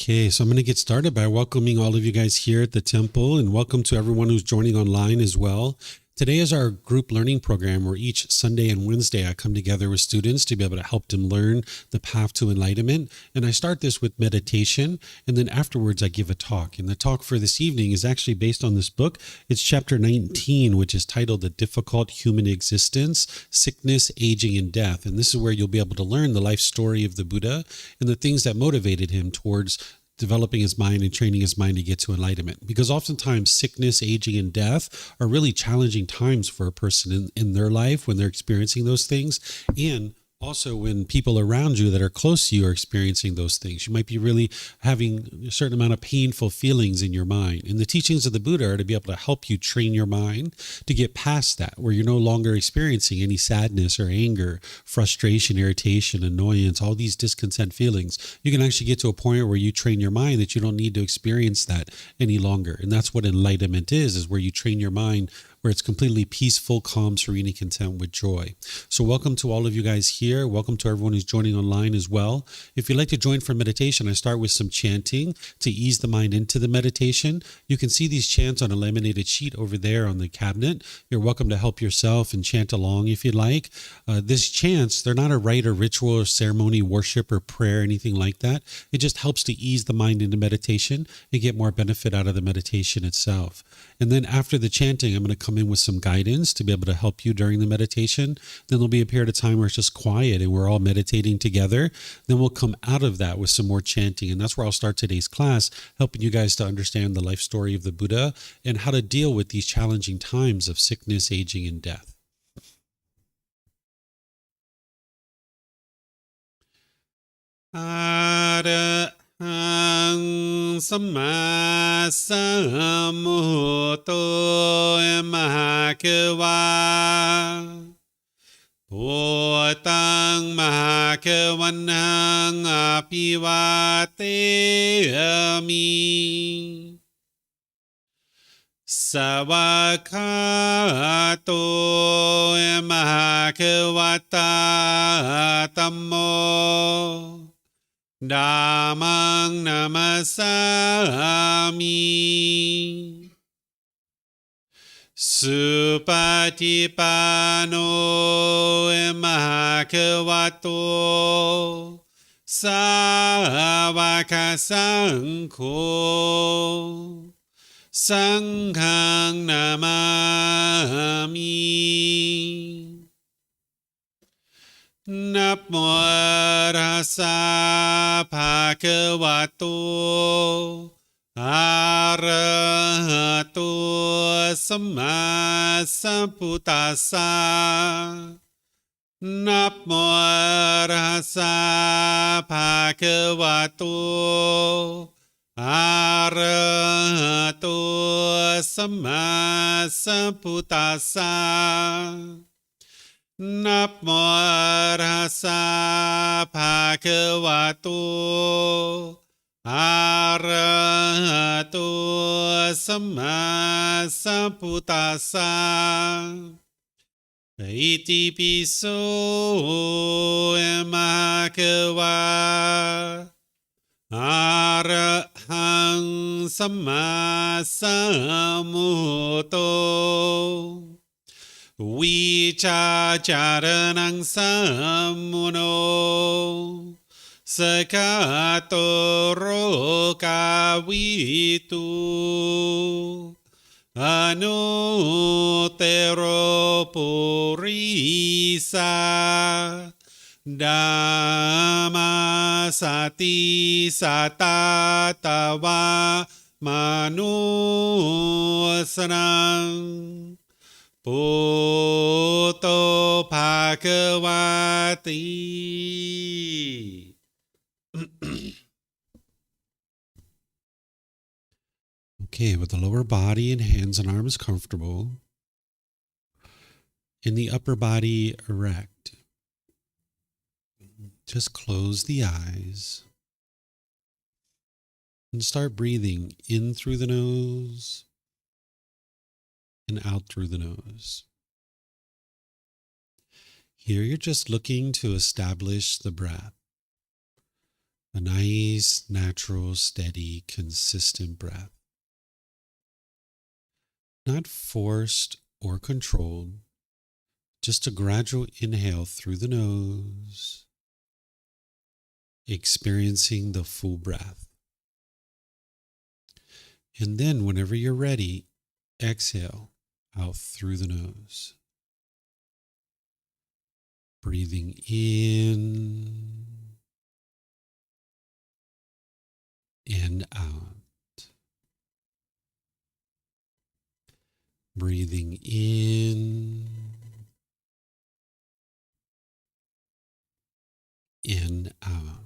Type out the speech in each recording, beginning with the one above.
Okay, so I'm going to get started by welcoming all of you guys here at the temple, and welcome to everyone who's joining online as well. Today is our group learning program where each Sunday and Wednesday I come together with students to be able to help them learn the path to enlightenment. And I start this with meditation, and then afterwards I give a talk. And the talk for this evening is actually based on this book. It's chapter 19, which is titled The Difficult Human Existence, Sickness, Aging, and Death. And this is where you'll be able to learn the life story of the Buddha and the things that motivated him towards developing his mind and training his mind to get to enlightenment. Because oftentimes sickness, aging, and death are really challenging times for a person in their life when they're experiencing those things. And also when people around you that are close to you are experiencing those things, you might be really having a certain amount of painful feelings in your mind. And the teachings of the Buddha are to be able to help you train your mind to get past that, where you're no longer experiencing any sadness or anger, frustration, irritation, annoyance, all these discontent feelings. You can actually get to a point where you train your mind that you don't need to experience that any longer. And that's what enlightenment is where you train your mind where it's completely peaceful, calm, serene, and content with joy. So welcome to all of you guys here. Welcome to everyone who's joining online as well. If you'd like to join for meditation, I start with some chanting to ease the mind into the meditation. You can see these chants on a laminated sheet over there on the cabinet. You're welcome to help yourself and chant along if you'd like. These chants, they're not a rite or ritual or ceremony, worship or prayer, anything like that. It just helps to ease the mind into meditation and get more benefit out of the meditation itself. And then after the chanting, I'm going to come in with some guidance to be able to help you during the meditation. Then there'll be a period of time where it's just quiet and we're all meditating together. Then we'll come out of that with some more chanting. And that's where I'll start today's class, helping you guys to understand the life story of the Buddha and how to deal with these challenging times of sickness, aging, and death. Samma sammuto mahakeva Bhutang mahakavanang apivateami Savakato mahakavata tammo Dhammang namasami Supatipano mahakavato Savaka Sangho Sanghang namami Namo Tassa Bhagavato Arahato Samma Sambuddhassa Namo Tassa Bhagavato Arahato Samma Sambuddhassa Namo Tassa Bhagavato Arahato Samma Sambuddhassa Iti piso bhagava Arahang Samma Sambuddho Vichacharanang sammuno Sakato rokavitu Anutero purisa Dhamma sati satatava manusanang Bhutto Bhagavati. Okay, with the lower body and hands and arms comfortable, and the upper body erect, just close the eyes and start breathing in through the nose and out through the nose. Here you're just looking to establish the breath. A nice, natural, steady, consistent breath. Not forced or controlled, just a gradual inhale through the nose, experiencing the full breath. And then, whenever you're ready, exhale out through the nose. Breathing in and out. Breathing in and out.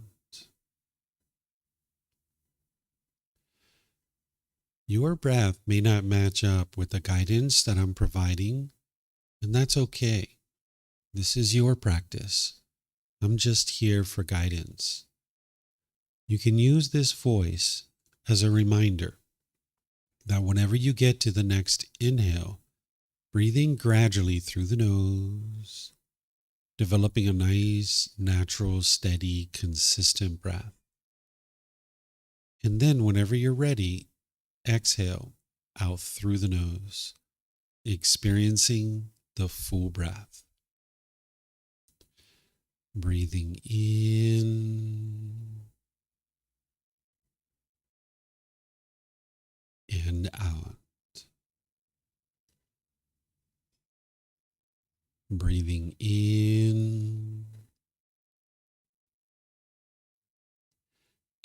Your breath may not match up with the guidance that I'm providing, and that's okay. This is your practice. I'm just here for guidance. You can use this voice as a reminder that whenever you get to the next inhale, breathing gradually through the nose, developing a nice, natural, steady, consistent breath. And then whenever you're ready, exhale out through the nose, experiencing the full breath. Breathing in and out. Breathing in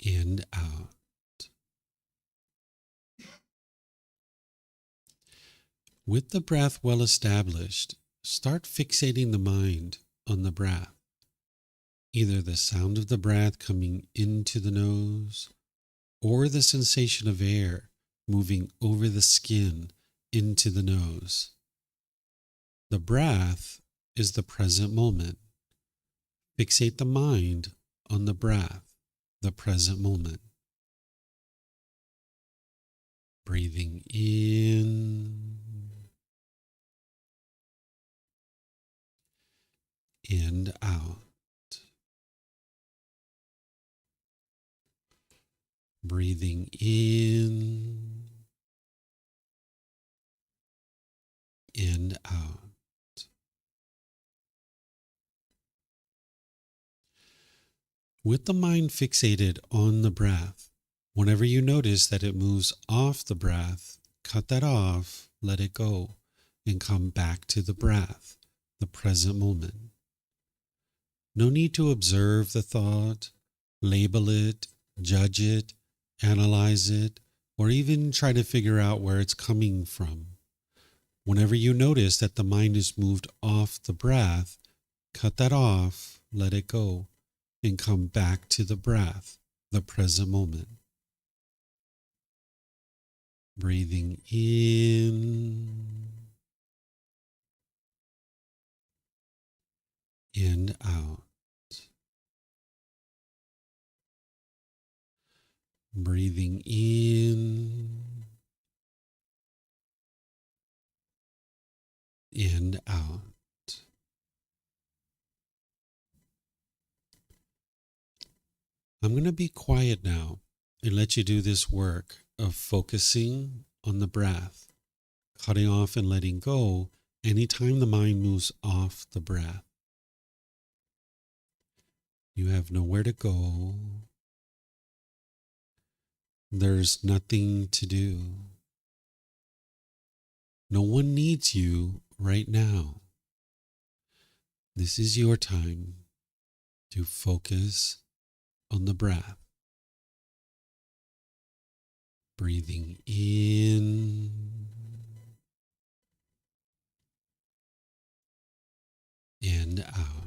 and out. With the breath well established, start fixating the mind on the breath. Either the sound of the breath coming into the nose or the sensation of air moving over the skin into the nose. The breath is the present moment. Fixate the mind on the breath, the present moment. Breathing in and out. Breathing in and out. With the mind fixated on the breath, whenever you notice that it moves off the breath, cut that off, let it go, and come back to the breath, the present moment. No need to observe the thought, label it, judge it, analyze it, or even try to figure out where it's coming from. Whenever you notice that the mind is moved off the breath, cut that off, let it go, and come back to the breath, the present moment. Breathing in and out. Breathing in and out. I'm going to be quiet now and let you do this work of focusing on the breath, cutting off and letting go anytime the mind moves off the breath. You have nowhere to go. There's nothing to do. No one needs you right now. This is your time to focus on the breath. Breathing in and out.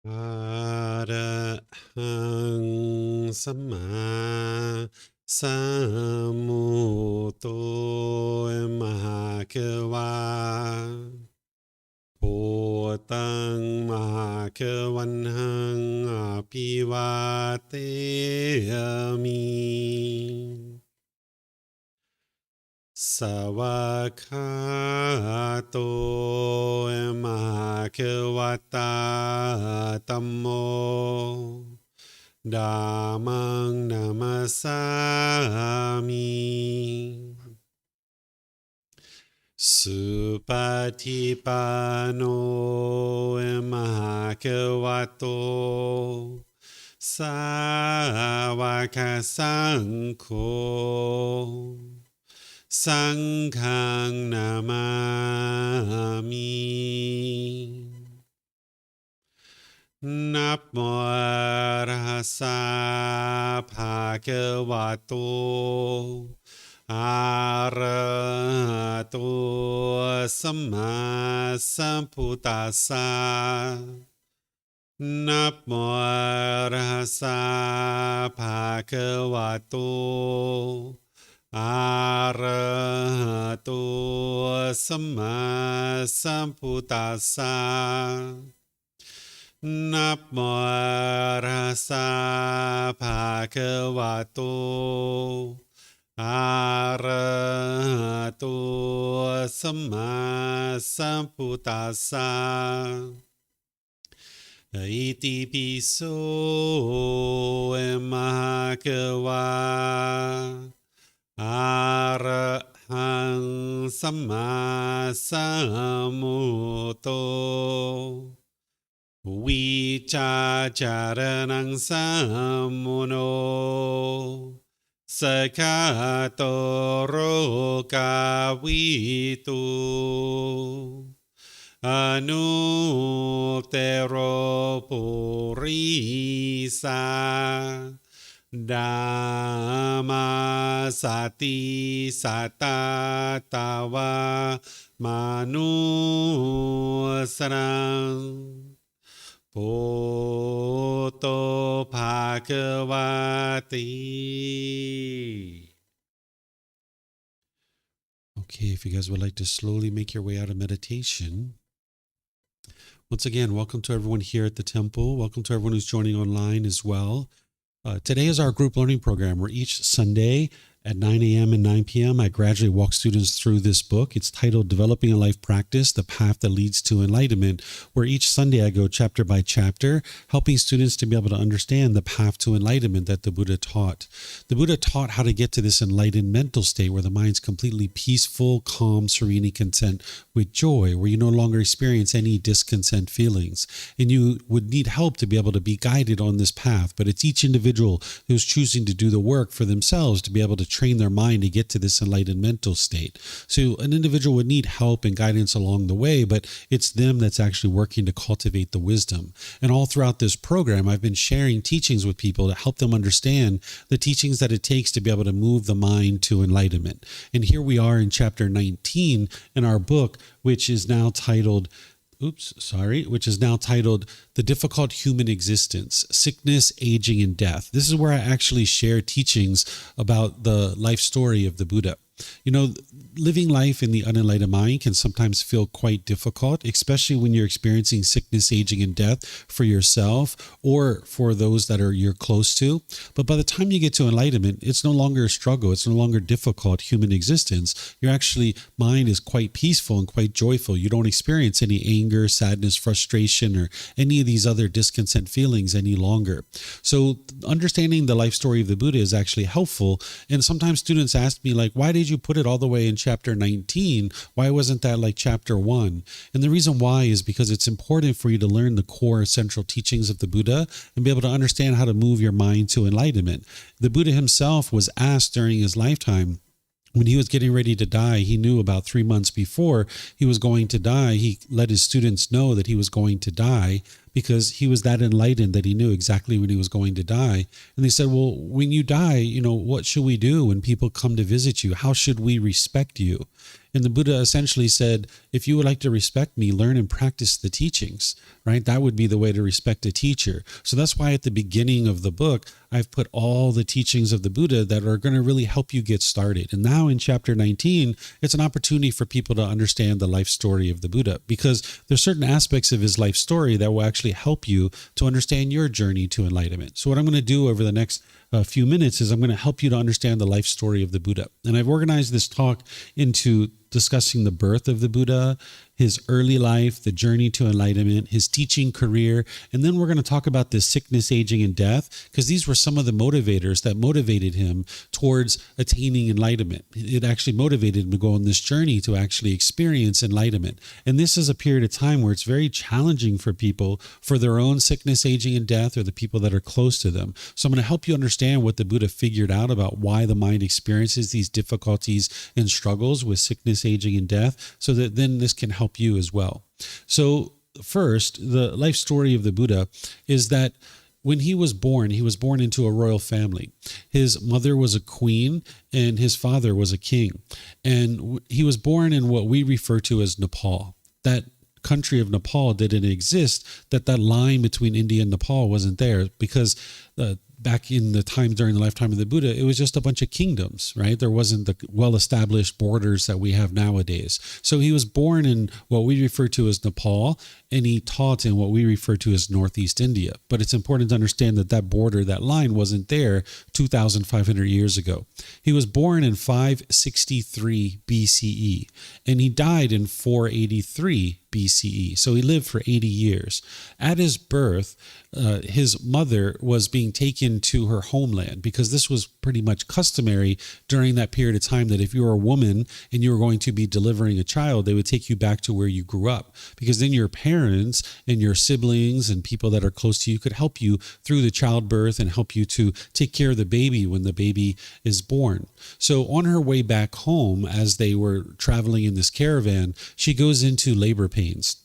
อะระหังสัมมาสัมพุทโธมหาเกวาโพตังมหาเกวันหังอภิวาเตมิสวากขาโตมหาเกวตาธัมโมธัมมังนามัสสามิสุปฏิปันโนมหาเกวโตสาวกสังโฆสังฆังนามามินับโมตัสสะภะคะวะโตอะระหะโตสัมมาสัมพุทธัสสะนับโมตัสสะภะคะวะโตอะระหะโตสัมมาสัมพุทธัสสะนับโมตัสสะภะคะวะโตอะระหะโตสัมมาสัมพุทธัสสะอิติปิโสมหะเกวาอะระหังสัมมาสัมพุทโธวิชาจารนังสัมมุโนสกาโตโรกาวิตุอนุเตโรปุริสาดามาสติสัตตาตาวามานุสรังโพโตภะคะวะติ Okay, if you guys would like to slowly make your way out of meditation. Once again, welcome to everyone here at the temple. Welcome to everyone who's joining online as well. Today is our group learning program where each Sunday at 9 a.m. and 9 p.m. I gradually walk students through this book. It's titled Developing a Life Practice, The Path That Leads to Enlightenment, where each Sunday I go chapter by chapter, helping students to be able to understand the path to enlightenment that the Buddha taught. The Buddha taught how to get to this enlightened mental state where the mind's completely peaceful, calm, serene, and content with joy, where you no longer experience any discontent feelings. And you would need help to be able to be guided on this path, but it's each individual who's choosing to do the work for themselves to be able to train their mind to get to this enlightened mental state. So an individual would need help and guidance along the way, but it's them that's actually working to cultivate the wisdom. And all throughout this program, I've been sharing teachings with people to help them understand the teachings that it takes to be able to move the mind to enlightenment. And here we are in chapter 19 in our book, which is now titled The Difficult Human Existence, Sickness, Aging, and Death. This is where I actually share teachings about the life story of the Buddha. You know, living life in the unenlightened mind can sometimes feel quite difficult, especially when you're experiencing sickness, aging, and death for yourself or for those that you're close to. But by the time you get to enlightenment, it's no longer a struggle. It's no longer difficult human existence. Your actually mind is quite peaceful and quite joyful. You don't experience any anger, sadness, frustration, or any of these other discontent feelings any longer. So understanding the life story of the Buddha is actually helpful. And sometimes students ask me, like, why did you put it all the way in chapter 19? Why wasn't that like chapter 1? And the reason why is because it's important for you to learn the core central teachings of the Buddha and be able to understand how to move your mind to enlightenment. The Buddha himself was asked during his lifetime, when he was getting ready to die, he knew about 3 months before he was going to die. He let his students know that he was going to die because he was that enlightened that he knew exactly when he was going to die. And they said, well, when you die, what should we do when people come to visit you? How should we respect you? And the Buddha essentially said, if you would like to respect me, learn and practice the teachings, right? That would be the way to respect a teacher. So that's why at the beginning of the book, I've put all the teachings of the Buddha that are going to really help you get started. And now in chapter 19, it's an opportunity for people to understand the life story of the Buddha, because there's certain aspects of his life story that will actually help you to understand your journey to enlightenment. So what I'm going to do over the next few minutes is I'm going to help you to understand the life story of the Buddha. And I've organized this talk into discussing the birth of the Buddha, his early life, the journey to enlightenment, his teaching career, and then we're going to talk about the sickness, aging, and death, because these were some of the motivators that motivated him towards attaining enlightenment. It actually motivated him to go on this journey to actually experience enlightenment. And this is a period of time where it's very challenging for people for their own sickness, aging, and death, or the people that are close to them. So I'm going to help you understand what the Buddha figured out about why the mind experiences these difficulties and struggles with sickness, aging, and death, so that then this can help you as well. So first, the life story of the Buddha is that when he was born into a royal family. His mother was a queen and his father was a king. And he was born in what we refer to as Nepal. That country of Nepal didn't exist, that line between India and Nepal wasn't there, because back in the time during the lifetime of the Buddha, it was just a bunch of kingdoms, right? There wasn't the well-established borders that we have nowadays. So he was born in what we refer to as Nepal, and he taught in what we refer to as Northeast India. But it's important to understand that that border, that line wasn't there 2,500 years ago. He was born in 563 BCE, and he died in 483 BCE. So he lived for 80 years. At his birth, his mother was being taken to her homeland, because this was pretty much customary during that period of time, that if you were a woman and you were going to be delivering a child, they would take you back to where you grew up, because then your parents and your siblings and people that are close to you could help you through the childbirth and help you to take care of the baby when the baby is born. So on her way back home, as they were traveling in this caravan, she goes into labor pains.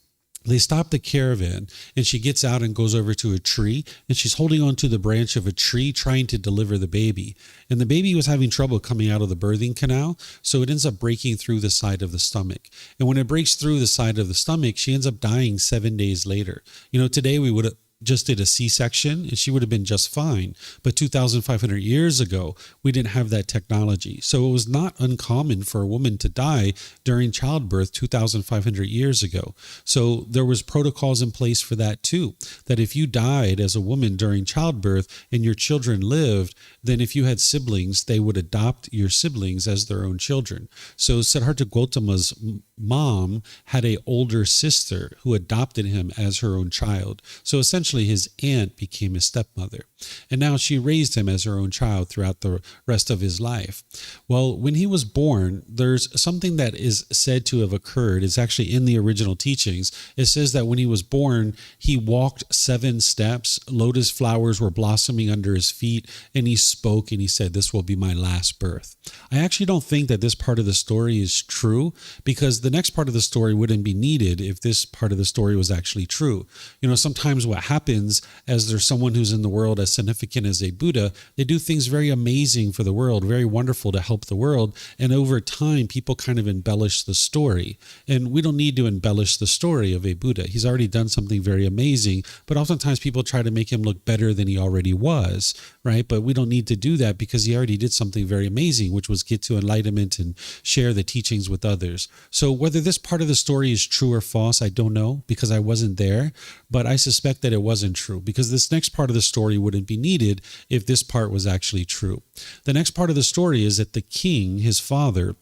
They stop the caravan and she gets out and goes over to a tree, and she's holding onto the branch of a tree trying to deliver the baby. And the baby was having trouble coming out of the birthing canal, so it ends up breaking through the side of the stomach. And when it breaks through the side of the stomach, she ends up dying 7 days later. You know, today we would have just did a C-section and she would have been just fine. But 2,500 years ago, we didn't have that technology. So it was not uncommon for a woman to die during childbirth 2,500 years ago. So there was protocols in place for that too, that if you died as a woman during childbirth and your children lived, then if you had siblings, they would adopt your siblings as their own children. So Siddhartha Gotama's mom had an older sister who adopted him as her own child. So essentially his aunt became his stepmother. And now she raised him as her own child throughout the rest of his life. Well, when he was born, there's something that is said to have occurred. It's actually in the original teachings. It says that when he was born, he walked 7 steps, lotus flowers were blossoming under his feet, and he spoke and he said, "This will be my last birth." I actually don't think that this part of the story is true, because the next part of the story wouldn't be needed if this part of the story was actually true. You know, sometimes what happens as there's someone who's in the world as significant as a Buddha, they do things very amazing for the world, very wonderful to help the world. And over time, people kind of embellish the story. And we don't need to embellish the story of a Buddha. He's already done something very amazing, but oftentimes people try to make him look better than he already was, right? But we don't need to do that, because he already did something very amazing, which was get to enlightenment and share the teachings with others. So whether this part of the story is true or false, I don't know, because I wasn't there, but I suspect that it wasn't true, because this next part of the story wouldn't be needed if this part was actually true. The next part of the story is that the king, his father,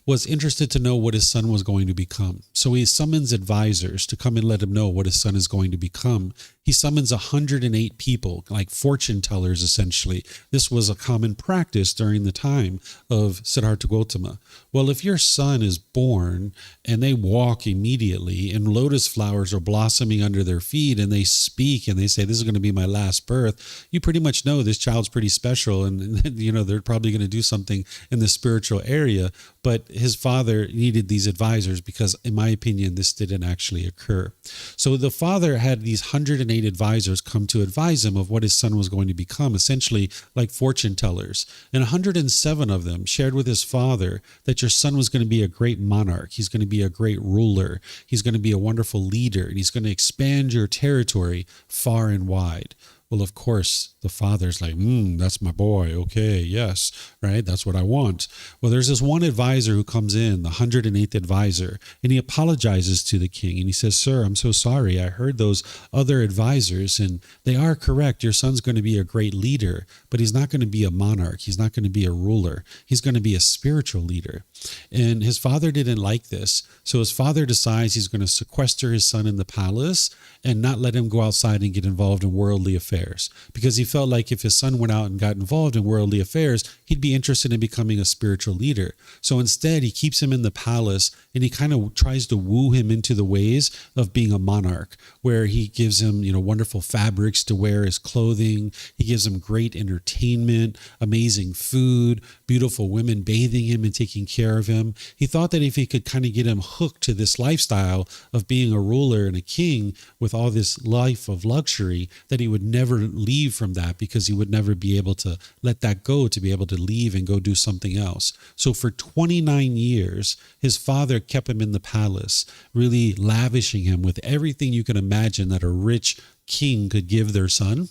was interested to know what his son was going to become. So he summons advisors to come and let him know what his son is going to become. He summons 108 people, like fortune tellers, essentially. This was a common practice during the time of Siddhartha Gotama. Well, if your son is born and they walk immediately and lotus flowers are blossoming under their feet and they speak and they say, "This is going to be my last birth," you pretty much know this child's pretty special, and you know they're probably going to do something in the spiritual area. But his father needed these advisors because, in my opinion, this didn't actually occur. So the father had these 108 advisors come to advise him of what his son was going to become, essentially like fortune tellers. And 107 of them shared with his father that your son was going to be a great monarch. He's going to be a great ruler. He's going to be a wonderful leader, and he's going to expand your territory far and wide. Well, of course, the father's like, that's my boy. Okay, yes, right? That's what I want. Well, there's this one advisor who comes in, the 108th advisor, and he apologizes to the king. And he says, sir, I'm so sorry. I heard those other advisors, and they are correct. Your son's going to be a great leader, but he's not going to be a monarch. He's not going to be a ruler. He's going to be a spiritual leader. And his father didn't like this. So his father decides he's going to sequester his son in the palace and not let him go outside and get involved in worldly affairs, because he felt like if his son went out and got involved in worldly affairs, he'd be interested in becoming a spiritual leader. So instead, he keeps him in the palace, and he kind of tries to woo him into the ways of being a monarch, where he gives him, wonderful fabrics to wear as clothing. He gives him great entertainment, amazing food, beautiful women bathing him and taking care of him. He thought that if he could kind of get him hooked to this lifestyle of being a ruler and a king with all this life of luxury, that he would never leave from that, because he would never be able to let that go, to be able to leave and go do something else. So for 29 years, his father kept him in the palace, really lavishing him with everything you can imagine that a rich king could give their son.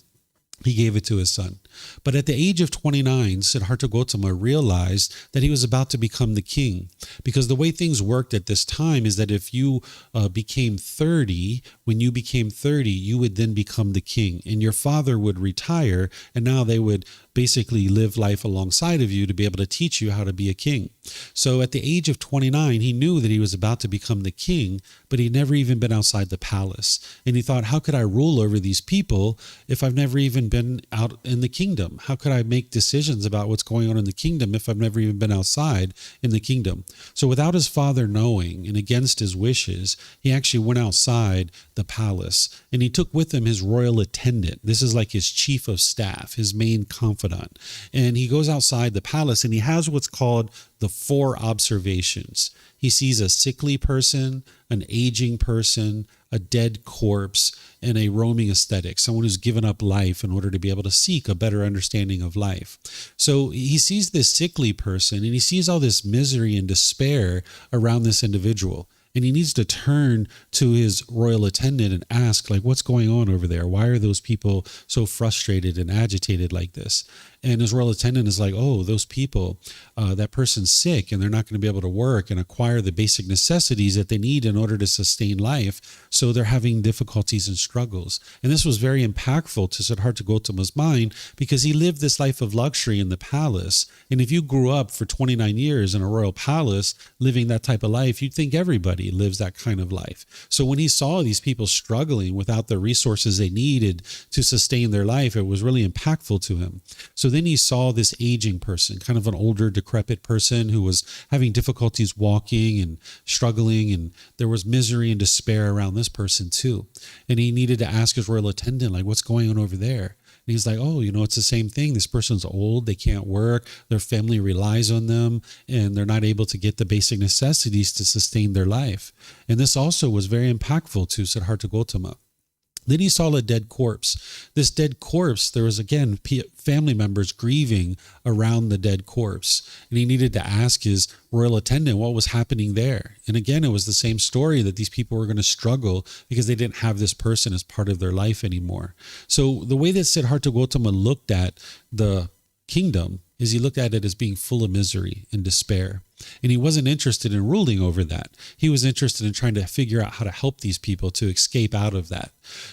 He gave it to his son. But at the age of 29, Siddhartha Gautama realized that he was about to become the king, because the way things worked at this time is that if you became 30, when you became 30, you would then become the king, and your father would retire, and now they would basically live life alongside of you to be able to teach you how to be a king. So at the age of 29, he knew that he was about to become the king, but he'd never even been outside the palace. And he thought, how could I rule over these people if I've never even been out in the kingdom? How could I make decisions about what's going on in the kingdom if I've never even been outside in the kingdom? So without his father knowing and against his wishes, he actually went outside the palace, and he took with him his royal attendant. This is like his chief of staff, his main confidant. And he goes outside the palace, and he has what's called the 4 observations. He sees a sickly person, an aging person, a dead corpse, and a roaming ascetic, someone who's given up life in order to be able to seek a better understanding of life. So he sees this sickly person, and he sees all this misery and despair around this individual. And he needs to turn to his royal attendant and ask, what's going on over there? Why are those people so frustrated and agitated like this? And his royal attendant is like, oh, those people, that person's sick, and they're not going to be able to work and acquire the basic necessities that they need in order to sustain life. So they're having difficulties and struggles. And this was very impactful to Siddhartha Gautama's mind, because he lived this life of luxury in the palace. And if you grew up for 29 years in a royal palace living that type of life, you'd think everybody lives that kind of life. So when he saw these people struggling without the resources they needed to sustain their life, it was really impactful to him. So then he saw this aging person, kind of an older, decrepit person who was having difficulties walking and struggling, and there was misery and despair around this person too. And he needed to ask his royal attendant, what's going on over there? And he's like, oh, it's the same thing. This person's old. They can't work. Their family relies on them, and they're not able to get the basic necessities to sustain their life. And this also was very impactful to Siddhartha Gautama. Then he saw a dead corpse. This dead corpse, there was, again, family members grieving around the dead corpse. And he needed to ask his royal attendant what was happening there. And again, it was the same story, that these people were going to struggle because they didn't have this person as part of their life anymore. So the way that Siddhartha Gautama looked at the kingdom is he looked at it as being full of misery and despair. And he wasn't interested in ruling over that. He was interested in trying to figure out how to help these people to escape out of that.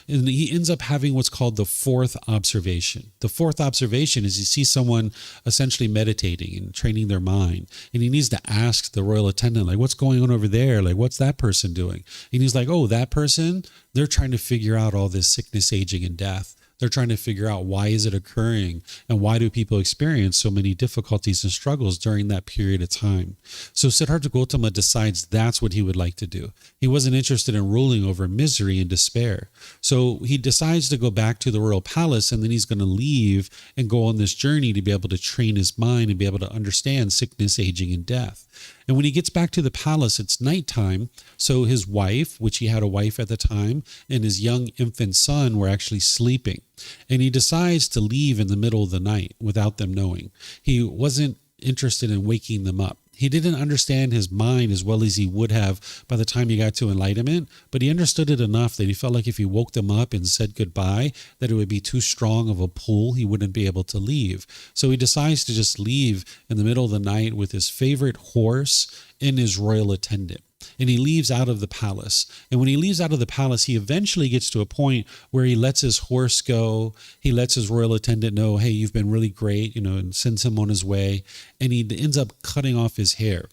And he ends up having what's called the 4th observation. The 4th observation is he sees someone essentially meditating and training their mind. And he needs to ask the royal attendant, what's going on over there? What's that person doing? And he's like, oh, that person, they're trying to figure out all this sickness, aging, and death. They're trying to figure out, why is it occurring, and why do people experience so many difficulties and struggles during that period of time? So Siddhartha Gautama decides that's what he would like to do. He wasn't interested in ruling over misery and despair. So he decides to go back to the royal palace, and then he's going to leave and go on this journey to be able to train his mind and be able to understand sickness, aging, and death. And when he gets back to the palace, it's nighttime. So his wife, which he had a wife at the time, and his young infant son were actually sleeping. And he decides to leave in the middle of the night without them knowing. He wasn't interested in waking them up. He didn't understand his mind as well as he would have by the time he got to enlightenment, but he understood it enough that he felt like if he woke them up and said goodbye, that it would be too strong of a pull. He wouldn't be able to leave. So he decides to just leave in the middle of the night with his favorite horse and his royal attendant. And he leaves out of the palace. And when he leaves out of the palace, he eventually gets to a point where he lets his horse go. He lets his royal attendant know, hey, you've been really great, and sends him on his way. And he ends up cutting off his hair.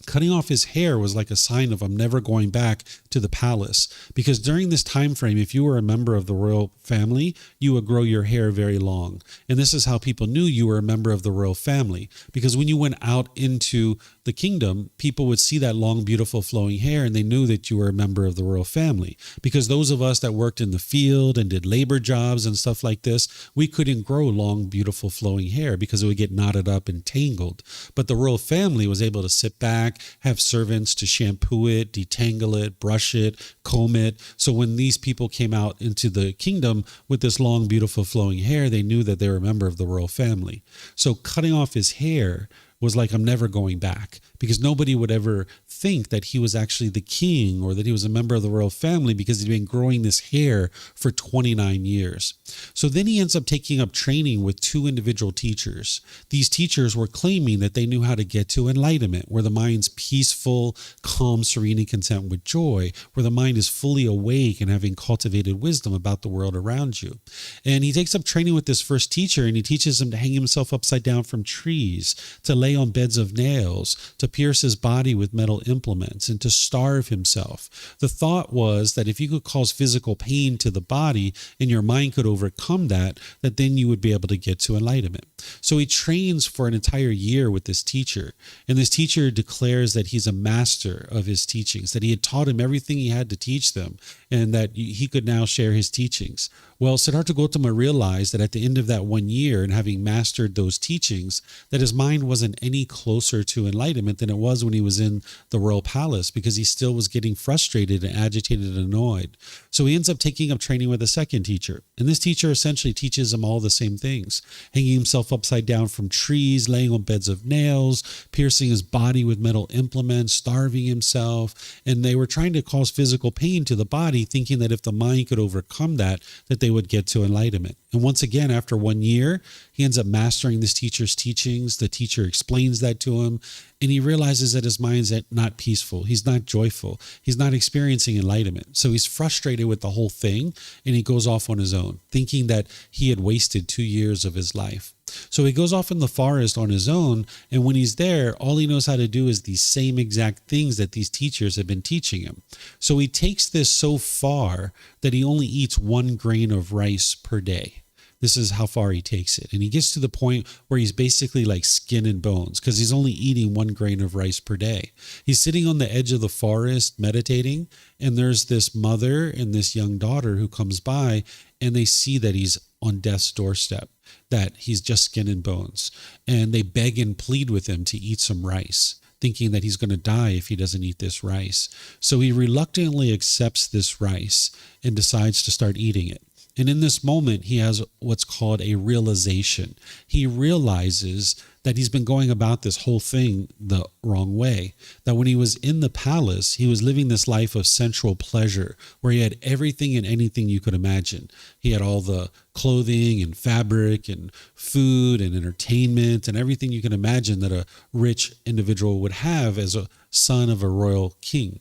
Cutting off his hair was like a sign of, I'm never going back to the palace. Because during this time frame, if you were a member of the royal family, you would grow your hair very long. And this is how people knew you were a member of the royal family. Because when you went out into the kingdom, people would see that long, beautiful, flowing hair, and they knew that you were a member of the royal family. Because those of us that worked in the field and did labor jobs and stuff like this, we couldn't grow long, beautiful, flowing hair because it would get knotted up and tangled. But the royal family was able to sit back, have servants to shampoo it, detangle it, brush it, comb it. So when these people came out into the kingdom with this long, beautiful, flowing hair, they knew that they were a member of the royal family. So cutting off his hair was like, I'm never going back, because nobody would ever think that he was actually the king or that he was a member of the royal family because he'd been growing this hair for 29 years. So then he ends up taking up training with two individual teachers. These teachers were claiming that they knew how to get to enlightenment, where the mind's peaceful, calm, serene, and content with joy, where the mind is fully awake and having cultivated wisdom about the world around you. And he takes up training with this first teacher, and he teaches him to hang himself upside down from trees, to lay on beds of nails, to pierce his body with metal implements, and to starve himself. The thought was that if you could cause physical pain to the body and your mind could overcome that then you would be able to get to enlightenment. So he trains for an entire year with this teacher, and this teacher declares that he's a master of his teachings, that he had taught him everything he had to teach them, and that he could now share his teachings. Well, Siddhartha Gautama realized that at the end of that 1 year, and having mastered those teachings, that his mind wasn't any closer to enlightenment than it was when he was in the royal palace, because he still was getting frustrated and agitated and annoyed. So he ends up taking up training with a second teacher. And this teacher essentially teaches him all the same things: hanging himself upside down from trees, laying on beds of nails, piercing his body with metal implements, starving himself. And they were trying to cause physical pain to the body, thinking that if the mind could overcome that they would get to enlightenment. And once again, after 1 year, he ends up mastering this teacher's teachings. The teacher explains that to him, and he realizes that his mind's not peaceful. He's not joyful. He's not experiencing enlightenment. So he's frustrated with the whole thing, and he goes off on his own, thinking that he had wasted 2 years of his life. So he goes off in the forest on his own, and when he's there, all he knows how to do is these same exact things that these teachers have been teaching him. So he takes this so far that he only eats 1 grain of rice per day. This is how far he takes it. And he gets to the point where he's basically like skin and bones, because he's only eating 1 grain of rice per day. He's sitting on the edge of the forest meditating, and there's this mother and this young daughter who comes by, and they see that he's on death's doorstep, that he's just skin and bones. And they beg and plead with him to eat some rice, thinking that he's going to die if he doesn't eat this rice. So he reluctantly accepts this rice and decides to start eating it. And in this moment, he has what's called a realization. He realizes that he's been going about this whole thing the wrong way. That when he was in the palace, he was living this life of sensual pleasure, where he had everything and anything you could imagine. He had all the clothing and fabric and food and entertainment and everything you can imagine that a rich individual would have as a son of a royal king.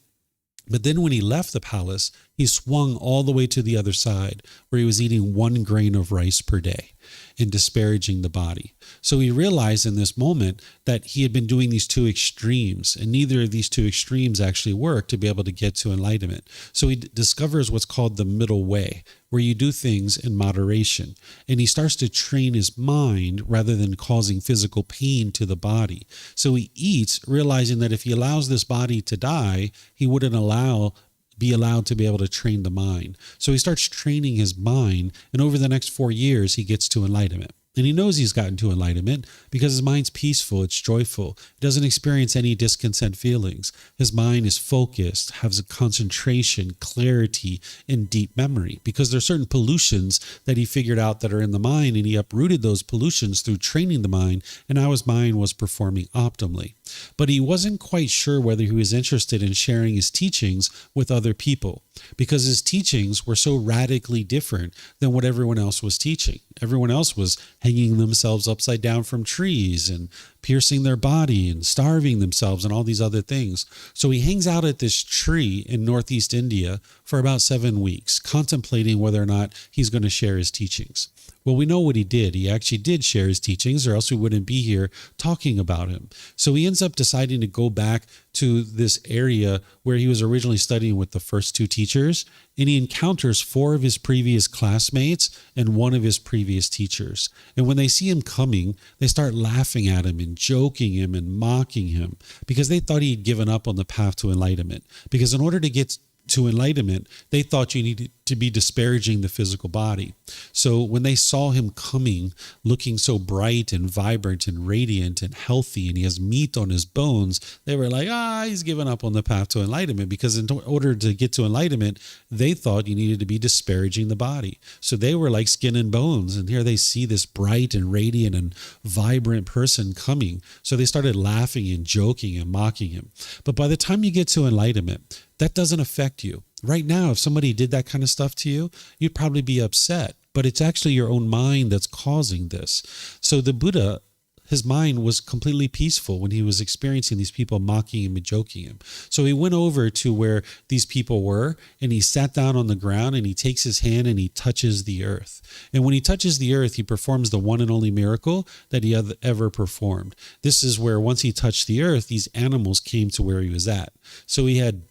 But then when he left the palace, he swung all the way to the other side, where he was eating 1 grain of rice per day and disparaging the body. So he realized in this moment that he had been doing these 2 extremes, and neither of these 2 extremes actually work to be able to get to enlightenment. So he discovers what's called the middle way, where you do things in moderation. And he starts to train his mind rather than causing physical pain to the body. So he eats, realizing that if he allows this body to die, he wouldn't be allowed to be able to train the mind. So he starts training his mind, and over the next 4 years, he gets to enlightenment. And he knows he's gotten to enlightenment because his mind's peaceful, it's joyful. He doesn't experience any discontent feelings. His mind is focused, has a concentration, clarity, and deep memory, because there are certain pollutions that he figured out that are in the mind, and he uprooted those pollutions through training the mind, and now his mind was performing optimally. But he wasn't quite sure whether he was interested in sharing his teachings with other people, because his teachings were so radically different than what everyone else was teaching. Everyone else was hanging themselves upside down from trees and piercing their body and starving themselves and all these other things. So he hangs out at this tree in Northeast India for about 7 weeks, contemplating whether or not he's going to share his teachings. Well, we know what he did. He actually did share his teachings, or else we wouldn't be here talking about him. So he ends up deciding to go back to this area where he was originally studying with the first 2 teachers, and he encounters 4 of his previous classmates and 1 of his previous teachers. And when they see him coming, they start laughing at him and joking him and mocking him, because they thought he had given up on the path to enlightenment. Because in order to get to enlightenment, they thought you needed to be disparaging the physical body. So when they saw him coming, looking so bright and vibrant and radiant and healthy, and he has meat on his bones, they were like, he's given up on the path to enlightenment, because in order to get to enlightenment, they thought you needed to be disparaging the body. So they were like skin and bones, and here they see this bright and radiant and vibrant person coming. So they started laughing and joking and mocking him. But by the time you get to enlightenment, that doesn't affect you. Right now, if somebody did that kind of stuff to you, you'd probably be upset. But it's actually your own mind that's causing this. So the Buddha, his mind was completely peaceful when he was experiencing these people mocking him and joking him. So he went over to where these people were, and he sat down on the ground, and he takes his hand and he touches the earth. And when he touches the earth, he performs the one and only miracle that he ever performed. This is where once he touched the earth, these animals came to where he was at. So he had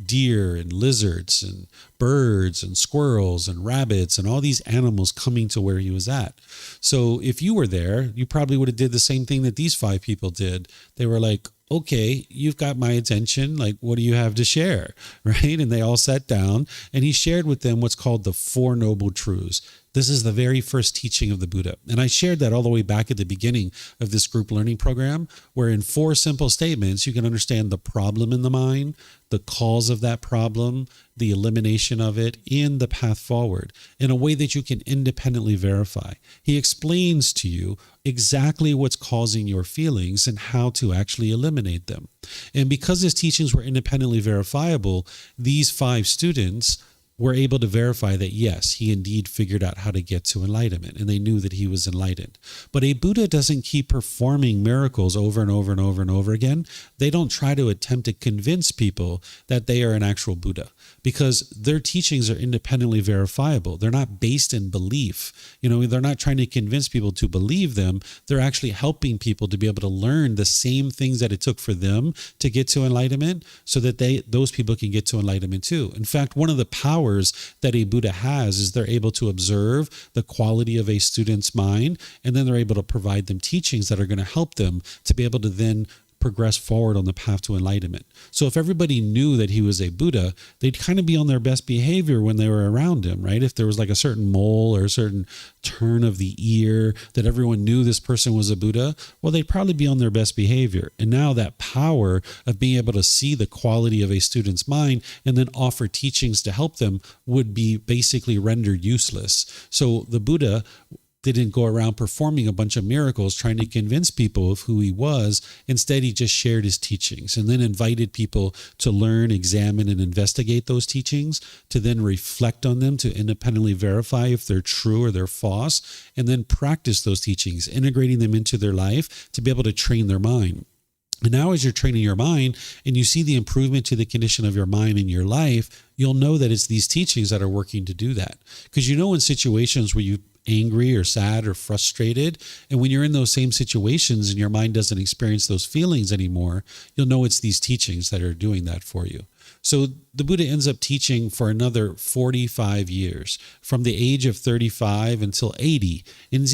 deer and lizards and birds and squirrels and rabbits and all these animals coming to where he was at. So if you were there, you probably would have did the same thing that these 5 people did. They were like, okay, you've got my attention. Like, what do you have to share? Right? And they all sat down, and he shared with them what's called the 4 Noble Truths. This is the very first teaching of the Buddha. And I shared that all the way back at the beginning of this group learning program, where in 4 simple statements, you can understand the problem in the mind, the cause of that problem, the elimination of it, and the path forward in a way that you can independently verify. He explains to you exactly what's causing your feelings and how to actually eliminate them. And because his teachings were independently verifiable, these 5 students were able to verify that, yes, he indeed figured out how to get to enlightenment, and they knew that he was enlightened. But a Buddha doesn't keep performing miracles over and over and over and over again. They don't try to attempt to convince people that they are an actual Buddha, because their teachings are independently verifiable. They're not based in belief. They're not trying to convince people to believe them. They're actually helping people to be able to learn the same things that it took for them to get to enlightenment, so that those people can get to enlightenment too. In fact, one of the powers that a Buddha has is they're able to observe the quality of a student's mind, and then they're able to provide them teachings that are going to help them to be able to then progress forward on the path to enlightenment. So if everybody knew that he was a Buddha, they'd kind of be on their best behavior when they were around him, right? If there was like a certain mole or a certain turn of the ear that everyone knew this person was a Buddha, well, they'd probably be on their best behavior. And now that power of being able to see the quality of a student's mind and then offer teachings to help them would be basically rendered useless. So the Buddha didn't go around performing a bunch of miracles trying to convince people of who he was. Instead, he just shared his teachings and then invited people to learn, examine, and investigate those teachings, to then reflect on them, to independently verify if they're true or they're false, and then practice those teachings, integrating them into their life to be able to train their mind. And now as you're training your mind and you see the improvement to the condition of your mind in your life, you'll know that it's these teachings that are working to do that. Because you know in situations where you're angry or sad or frustrated, and when you're in those same situations and your mind doesn't experience those feelings anymore, you'll know it's these teachings that are doing that for you. So the Buddha ends up teaching for another 45 years, from the age of 35 until 80. And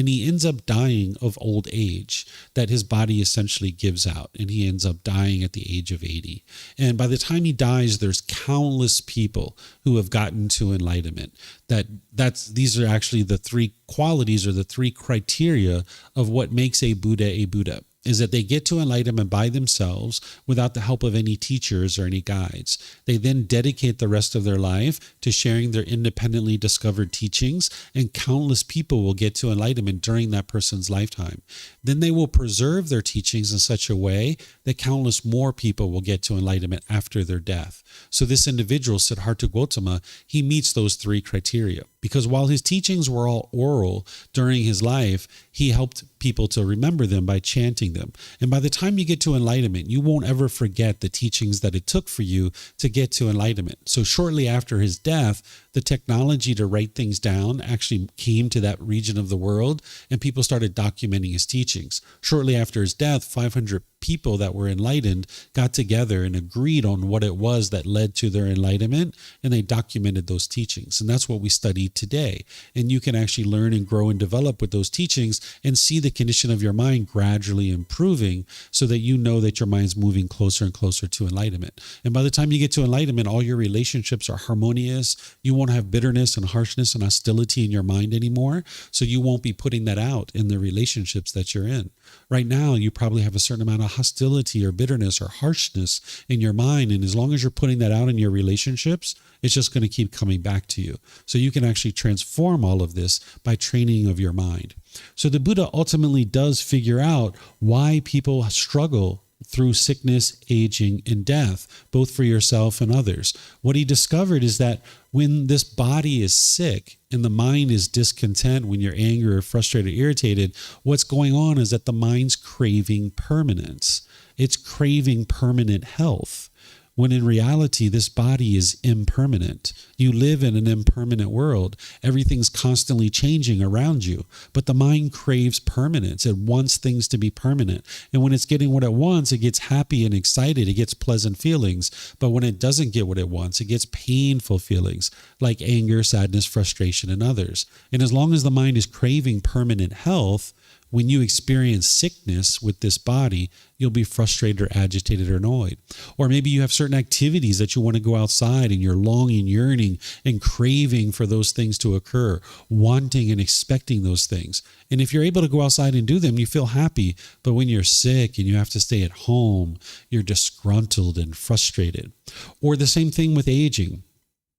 he ends up dying of old age, that his body essentially gives out. And he ends up dying at the age of 80. And by the time he dies, there's countless people who have gotten to enlightenment. These are actually the three qualities or the three criteria of what makes a Buddha, is that they get to enlightenment by themselves without the help of any teachers or any guides. They then dedicate the rest of their life to sharing their independently discovered teachings, and countless people will get to enlightenment during that person's lifetime. Then they will preserve their teachings in such a way that countless more people will get to enlightenment after their death. So this individual, Siddhartha Gotama, he meets those three criteria. Because while his teachings were all oral during his life, he helped people to remember them by chanting them. And by the time you get to enlightenment, you won't ever forget the teachings that it took for you to get to enlightenment. So shortly after his death, the technology to write things down actually came to that region of the world, and people started documenting his teachings. Shortly after his death, 500 people that were enlightened got together and agreed on what it was that led to their enlightenment, and they documented those teachings. And that's what we study today. And you can actually learn and grow and develop with those teachings and see the condition of your mind gradually improving, so that you know that your mind's moving closer and closer to enlightenment. And by the time you get to enlightenment, all your relationships are harmonious. You won't have bitterness and harshness and hostility in your mind anymore. So you won't be putting that out in the relationships that you're in. Right now, you probably have a certain amount of hostility or bitterness or harshness in your mind. And as long as you're putting that out in your relationships, it's just going to keep coming back to you. So you can actually transform all of this by training of your mind. So the Buddha ultimately does figure out why people struggle through sickness, aging, and death, both for yourself and others. What he discovered is that when this body is sick and the mind is discontent, when you're angry or frustrated or irritated, what's going on is that the mind's craving permanence. It's craving permanent health, when in reality, this body is impermanent. You live in an impermanent world. Everything's constantly changing around you, but the mind craves permanence. It wants things to be permanent. And when it's getting what it wants, it gets happy and excited. It gets pleasant feelings. But when it doesn't get what it wants, it gets painful feelings like anger, sadness, frustration, and others. And as long as the mind is craving permanent health, when you experience sickness with this body, you'll be frustrated or agitated or annoyed. Or maybe you have certain activities that you want to go outside and you're longing, yearning, and craving for those things to occur, wanting and expecting those things. And if you're able to go outside and do them, you feel happy. But when you're sick and you have to stay at home, you're disgruntled and frustrated. Or the same thing with aging.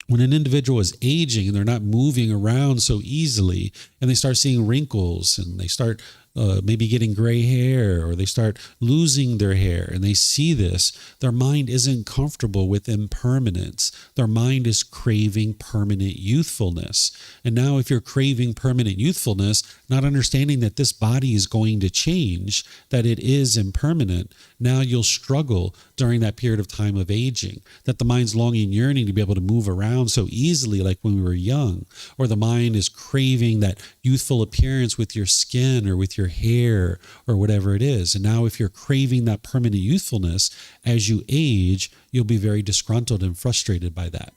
When an individual is aging and they're not moving around so easily, and they start seeing wrinkles and they start maybe getting gray hair, or they start losing their hair, and they see this, their mind isn't comfortable with impermanence. Their mind is craving permanent youthfulness. And now if you're craving permanent youthfulness, not understanding that this body is going to change, that it is impermanent, now you'll struggle during that period of time of aging, that the mind's longing, yearning to be able to move around so easily like when we were young, or the mind is craving that youthful appearance with your skin or with your hair or whatever it is. And now if you're craving that permanent youthfulness, as you age, you'll be very disgruntled and frustrated by that.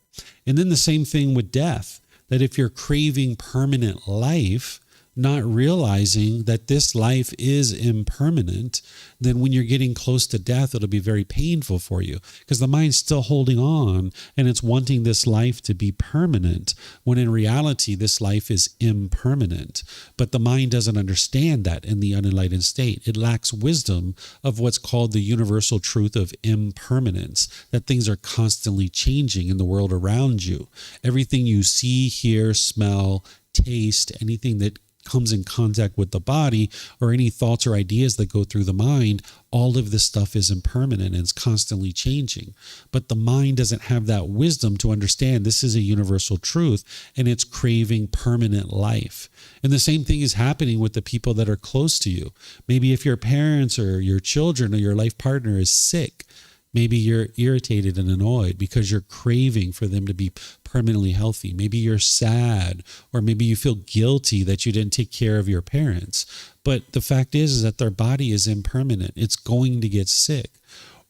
And then the same thing with death, that if you're craving permanent life, not realizing that this life is impermanent, then when you're getting close to death, it'll be very painful for you because the mind's still holding on and it's wanting this life to be permanent, when in reality, this life is impermanent. But the mind doesn't understand that in the unenlightened state. It lacks wisdom of what's called the universal truth of impermanence, that things are constantly changing in the world around you. Everything you see, hear, smell, taste, anything that comes in contact with the body, or any thoughts or ideas that go through the mind, all of this stuff is impermanent and it's constantly changing. But the mind doesn't have that wisdom to understand this is a universal truth, and it's craving permanent life. And the same thing is happening with the people that are close to you. Maybe if your parents or your children or your life partner is sick, maybe you're irritated and annoyed because you're craving for them to be permanently healthy. Maybe you're sad, or maybe you feel guilty that you didn't take care of your parents. But the fact is that their body is impermanent. It's going to get sick.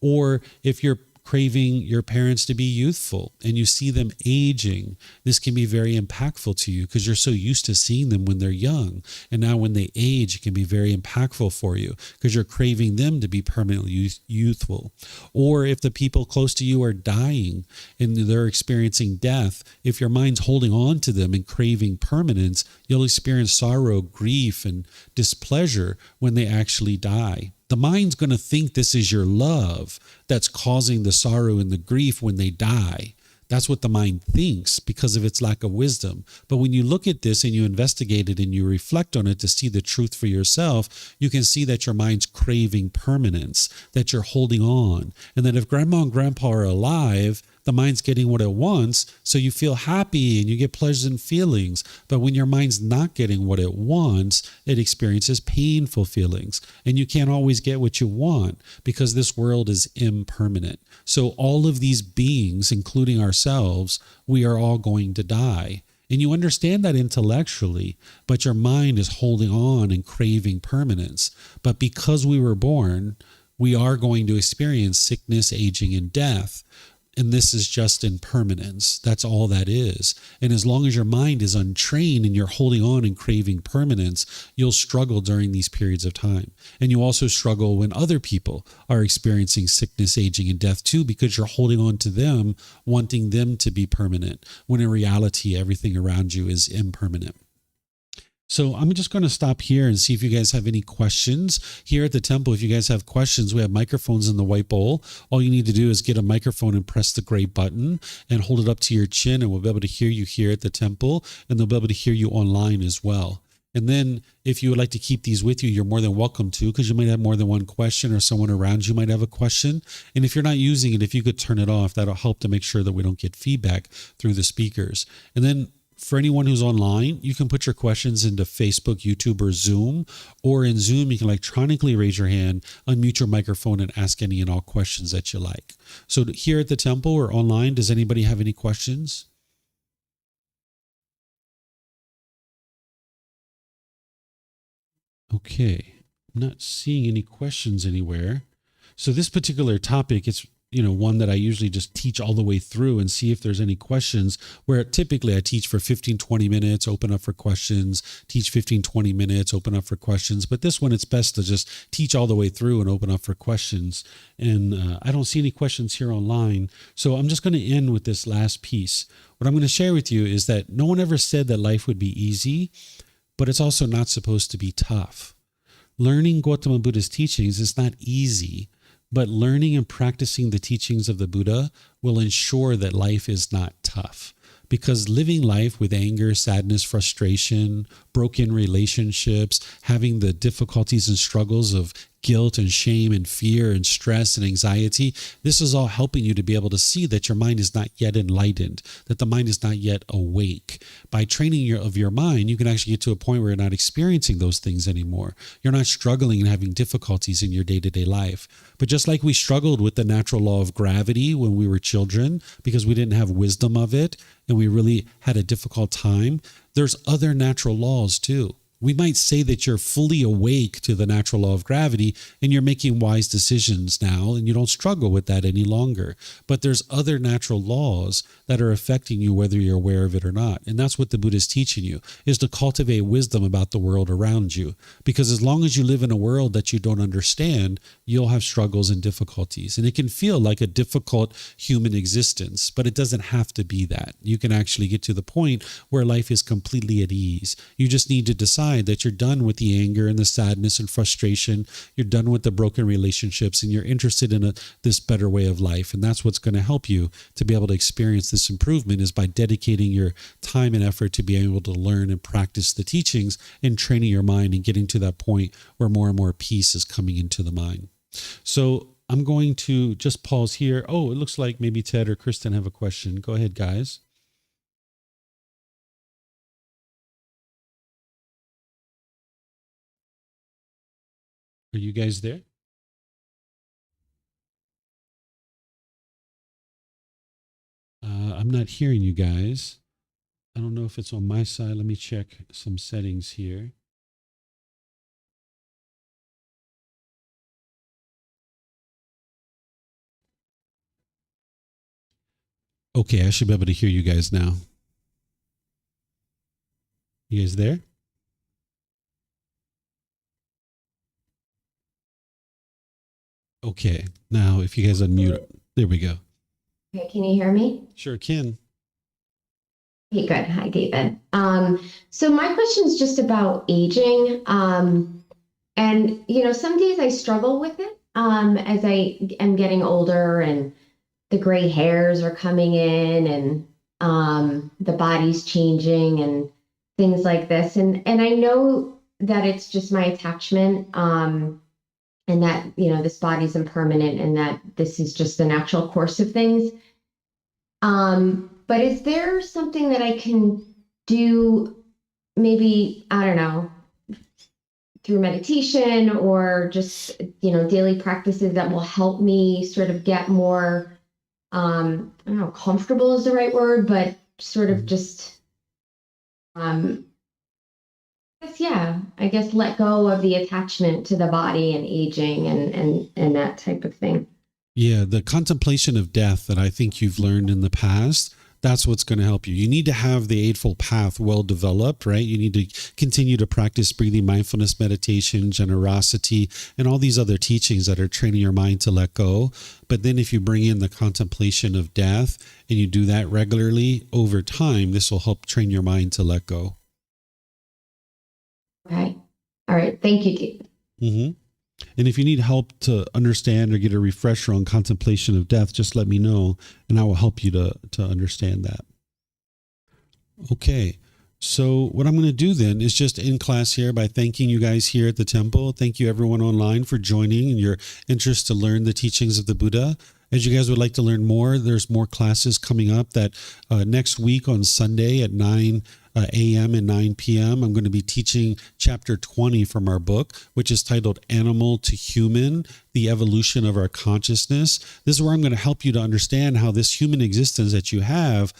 Or if you're craving your parents to be youthful and you see them aging, this can be very impactful to you because you're so used to seeing them when they're young. And now when they age, it can be very impactful for you because you're craving them to be permanently youthful. Or if the people close to you are dying and they're experiencing death, if your mind's holding on to them and craving permanence, you'll experience sorrow, grief, and displeasure when they actually die. The mind's going to think this is your love that's causing the sorrow and the grief when they die. That's what the mind thinks because of its lack of wisdom. But when you look at this and you investigate it and you reflect on it to see the truth for yourself, you can see that your mind's craving permanence, that you're holding on. And that if grandma and grandpa are alive, the mind's getting what it wants, so you feel happy and you get pleasant feelings. But when your mind's not getting what it wants, it experiences painful feelings. And you can't always get what you want because this world is impermanent. So all of these beings, including ourselves, we are all going to die. And you understand that intellectually, but your mind is holding on and craving permanence. But because we were born, we are going to experience sickness, aging, and death. And this is just impermanence. That's all that is. And as long as your mind is untrained and you're holding on and craving permanence, you'll struggle during these periods of time. And you also struggle when other people are experiencing sickness, aging, and death too, because you're holding on to them, wanting them to be permanent, when in reality, everything around you is impermanent. So I'm just going to stop here and see if you guys have any questions here at the temple. If you guys have questions, we have microphones in the white bowl. All you need to do is get a microphone and press the gray button and hold it up to your chin, and we'll be able to hear you here at the temple, and they'll be able to hear you online as well. And then if you would like to keep these with you, you're more than welcome to, because you might have more than one question or someone around you might have a question. And if you're not using it, if you could turn it off, that'll help to make sure that we don't get feedback through the speakers. And then for anyone who's online, you can put your questions into Facebook, YouTube, or Zoom. Or in Zoom, you can electronically raise your hand, unmute your microphone, and ask any and all questions that you like. So here at the temple or online, does anybody have any questions? Okay, I'm not seeing any questions anywhere. So this particular topic, it's one that I usually just teach all the way through and see if there's any questions, where typically I teach for 15, 20 minutes, open up for questions, teach 15, 20 minutes, open up for questions. But this one, it's best to just teach all the way through and open up for questions. And I don't see any questions here online. So I'm just going to end with this last piece. What I'm going to share with you is that no one ever said that life would be easy, but it's also not supposed to be tough. Learning Gotama Buddha's teachings is not easy, but learning and practicing the teachings of the Buddha will ensure that life is not tough. Because living life with anger, sadness, frustration, broken relationships, having the difficulties and struggles of guilt and shame and fear and stress and anxiety, this is all helping you to be able to see that your mind is not yet enlightened, that the mind is not yet awake. By training your mind, you can actually get to a point where you're not experiencing those things anymore. You're not struggling and having difficulties in your day-to-day life. But just like we struggled with the natural law of gravity when we were children because we didn't have wisdom of it and we really had a difficult time, there's other natural laws too. We might say that you're fully awake to the natural law of gravity and you're making wise decisions now and you don't struggle with that any longer. But there's other natural laws that are affecting you whether you're aware of it or not. And that's what the Buddha is teaching you, is to cultivate wisdom about the world around you. Because as long as you live in a world that you don't understand, you'll have struggles and difficulties. And it can feel like a difficult human existence, but it doesn't have to be that. You can actually get to the point where life is completely at ease. You just need to decide decide that you're done with the anger and the sadness and frustration. You're done with the broken relationships, and you're interested in this better way of life. And that's what's going to help you to be able to experience this improvement, is by dedicating your time and effort to be able to learn and practice the teachings and training your mind and getting to that point where more and more peace is coming into the mind. So I'm going to just pause here. Oh, it looks like maybe Ted or Kristen have a question. Go ahead, guys. Are you guys there? I'm not hearing you guys. I don't know if it's on my side. Let me check some settings here. Okay, I should be able to hear you guys now. You guys there? Okay, now if you guys unmute, there we go. Okay, can you hear me? Sure can. Okay, good. Hi, David. So my question is just about aging. And some days I struggle with it as I am getting older and the gray hairs are coming in and the body's changing and things like this. And I know that it's just my attachment, and that, this body's impermanent and that this is just the natural course of things. But is there something that I can do, maybe, I don't know, through meditation or just, daily practices that will help me sort of get more, I don't know, comfortable is the right word, but sort of just, I guess let go of the attachment to the body and aging and that type of thing. Yeah, the contemplation of death that I think you've learned in the past, that's what's going to help you. You need to have the Eightfold Path well developed, right? You need to continue to practice breathing, mindfulness, meditation, generosity, and all these other teachings that are training your mind to let go. But then if you bring in the contemplation of death and you do that regularly over time, this will help train your mind to let go. Okay. All right. Thank you, David. Mm-hmm. And if you need help to understand or get a refresher on contemplation of death, just let me know and I will help you to understand that. Okay. So what I'm going to do then is just end class here by thanking you guys here at the temple. Thank you everyone online for joining and your interest to learn the teachings of the Buddha. As you guys would like to learn more, there's more classes coming up that next week on Sunday at 9 a.m. and 9 p.m. I'm going to be teaching chapter 20 from our book, which is titled Animal to Human, the Evolution of Our Consciousness. This is where I'm going to help you to understand how this human existence that you have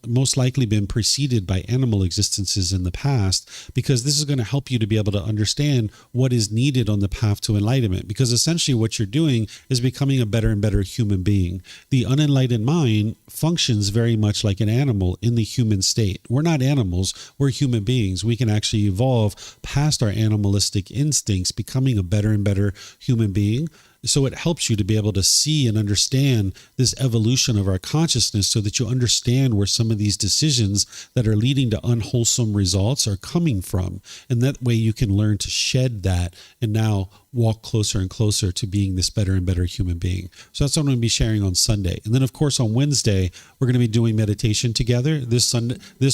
most likely been preceded by animal existences in the past, because this is going to help you to be able to understand what is needed on the path to enlightenment, because essentially what you're doing is becoming a better and better human being. The unenlightened mind functions very much like an animal in the human state. We're not animals. We're human beings. We can actually evolve past our animalistic instincts, becoming a better and better human being. So it helps you to be able to see and understand this evolution of our consciousness so that you understand where some of these decisions that are leading to unwholesome results are coming from. And that way you can learn to shed that and now walk closer and closer to being this better and better human being. So that's what I'm going to be sharing on Sunday. And then, of course, on Wednesday, we're going to be doing meditation together. This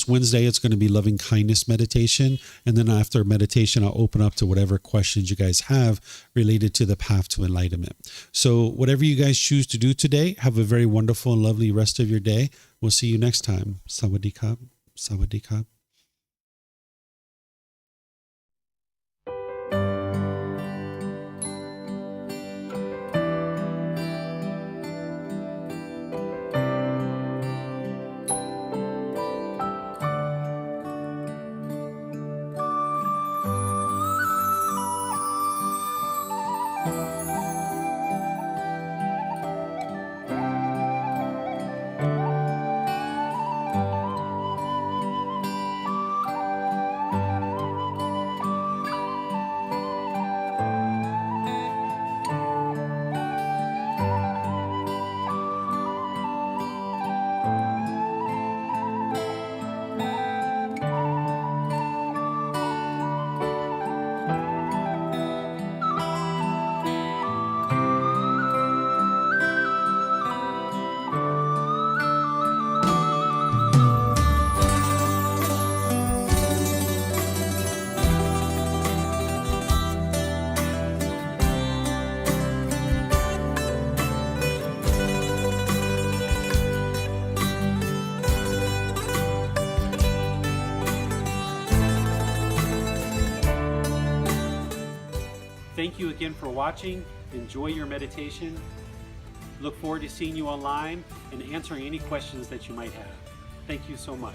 Wednesday, it's going to be loving kindness meditation. And then after meditation, I'll open up to whatever questions you guys have related to the path to enlightenment. So whatever you guys choose to do today, have a very wonderful and lovely rest of your day. We'll see you next time. Sawadee-kap. Sawadee-kap. thank you again for watching. Enjoy your meditation. Look forward to seeing you online and answering any questions that you might have. Thank you so much.